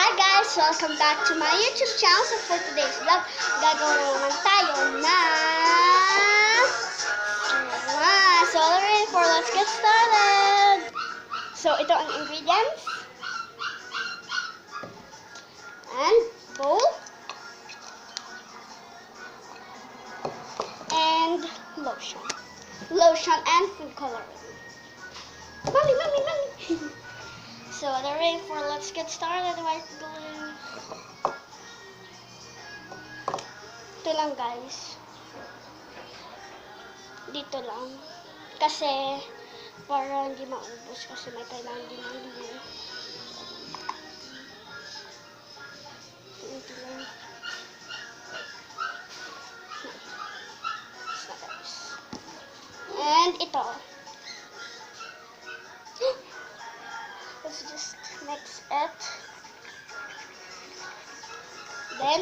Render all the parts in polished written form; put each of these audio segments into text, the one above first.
Hi guys! Welcome back to my YouTube channel. So for today's vlog, gagawa na naman tayo ng so alright, let's get started! So ito ang ingredients. And bowl. And lotion. Lotion and food coloring. Mommy! So alright, let's get started. White glue. Ito lang guys. Dito lang. Kasi para hindi maubos kasi may kailangan din ng glue. Ito lang. And ito. Let's just mix it. Then,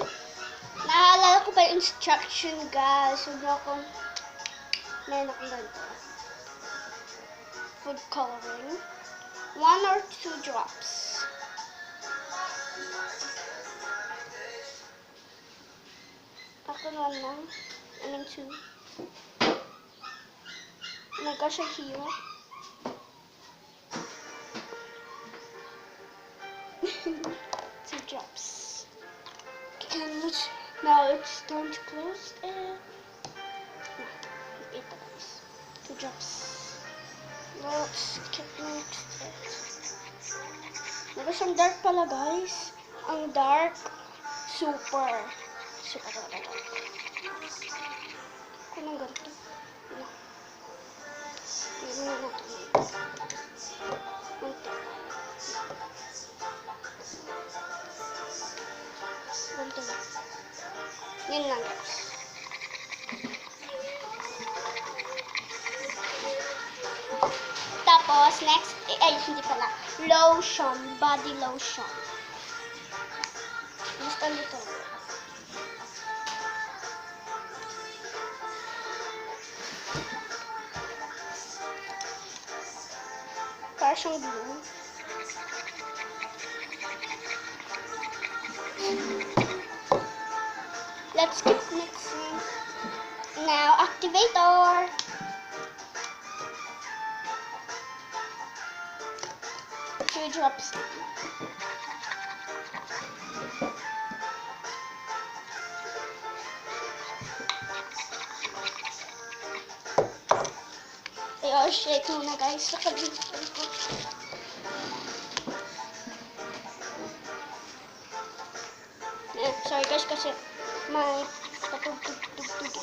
naalala ko pa yung instruction guys. Huwag na akong meron akong ganito. Food coloring. 1 or 2 drops. Ako naman lang. I mean 2. Oh my gosh, I hear. 2 drops. And now it's time to close it. Ito guys. 2 drops. Let's get mixed it. Ang dark pala guys. Ang dark. Super dark. Kung ang ganito. Hindi na natin. Ganito. Ganito lang. Yun lang guys. Tapos, next, hindi pala. Lotion. Body lotion. Basta dito lang. Para siyang blue. Let's keep mixing. Now, activator. Two drops. Shake muna guys. Nakalimutan ko. Sorry guys kasi may patugtog-tugtog.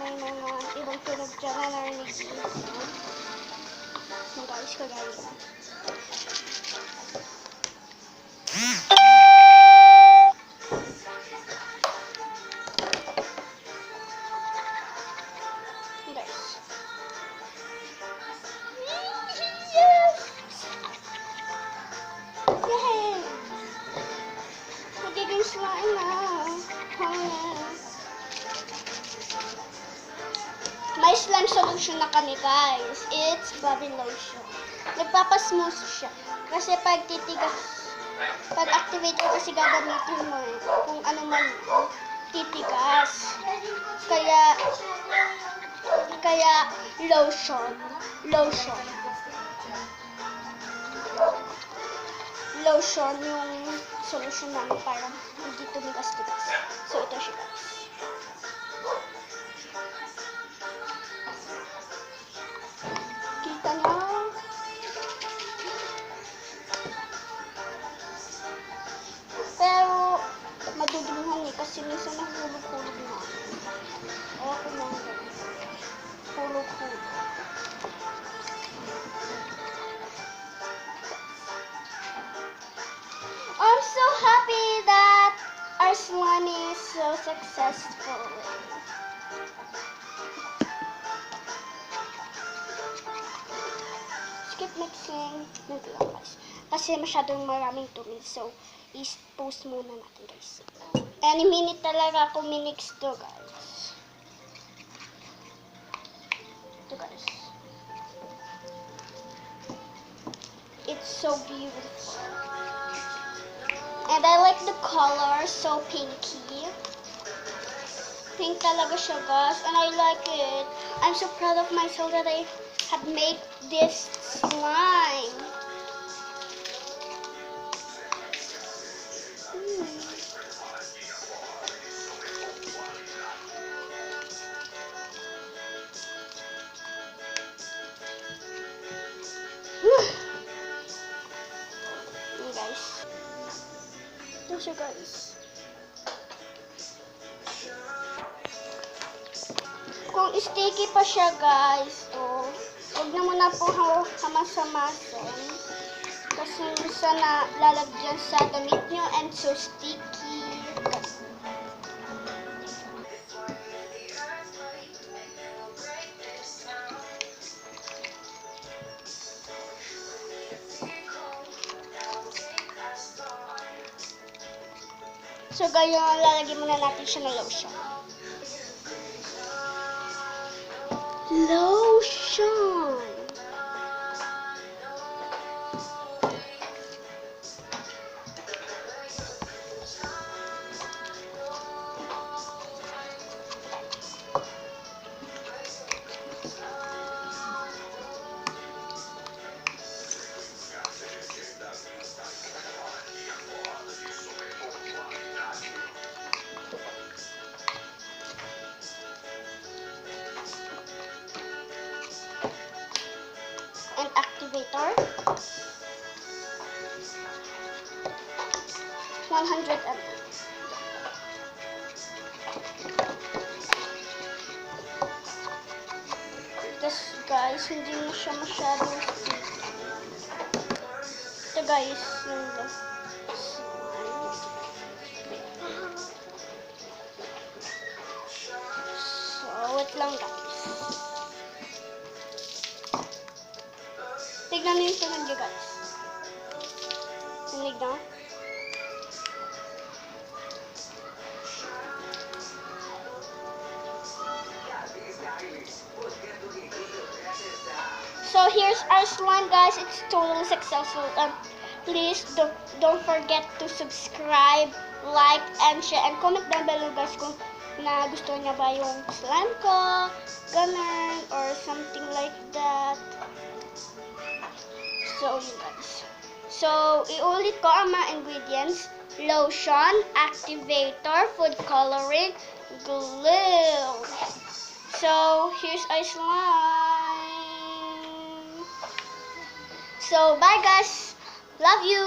May mga ibang tunog dyan na narinig dito. Guys, kagaya na. Slime na. May slime solution na kami guys. It's body lotion. Nagpapasmooth siya. Kasi pag titigas, pag activator kasi gagamitin mo eh. Kung ano man titigas. Kaya lotion. Lotion yung solution namin para hindi tumigas-tigas. So, ito siya guys. Kita niyo? Pero, madudumihan eh kasi minsan nahulog-hulog na. Kaya ko lang ganun. Hulog-hulog. I'm so happy that our slime is so successful. Keep mixing. Kasi masyadong maraming tumi. So, i-post muna natin guys. Any minute talaga ako minix to guys. Ito guys. It's so beautiful. And I like the color, so pinky. Pink talaga siya, guys, and I like it. I'm so proud of myself that I have made this slime. Guys. Ito siya, guys. Kung sticky pa siya, guys, huwag na muna po hamas-hamasin. Kasi minsan na lalagyan sa damit nyo and so sticky. So, ganyan, lalagyan muna natin siya ng lotion. Lotion! And activator. 100 ml. Tapos guys, hindi na siya masyadong sticky. Ito guys, yung so, wait lang guys. Tignan niyo yung tunog niya, guys. Tunig na. So, here's our slime, guys. It's totally successful. Please, don't forget to subscribe, like, and share. And comment down below, guys, kung gusto niya ba yung slime ko, ganun, or something like that. So, yun guys. So, iulit ko ang mga ingredients. Lotion, activator, food coloring, glue. So, here's our slime. So, bye guys. Love you.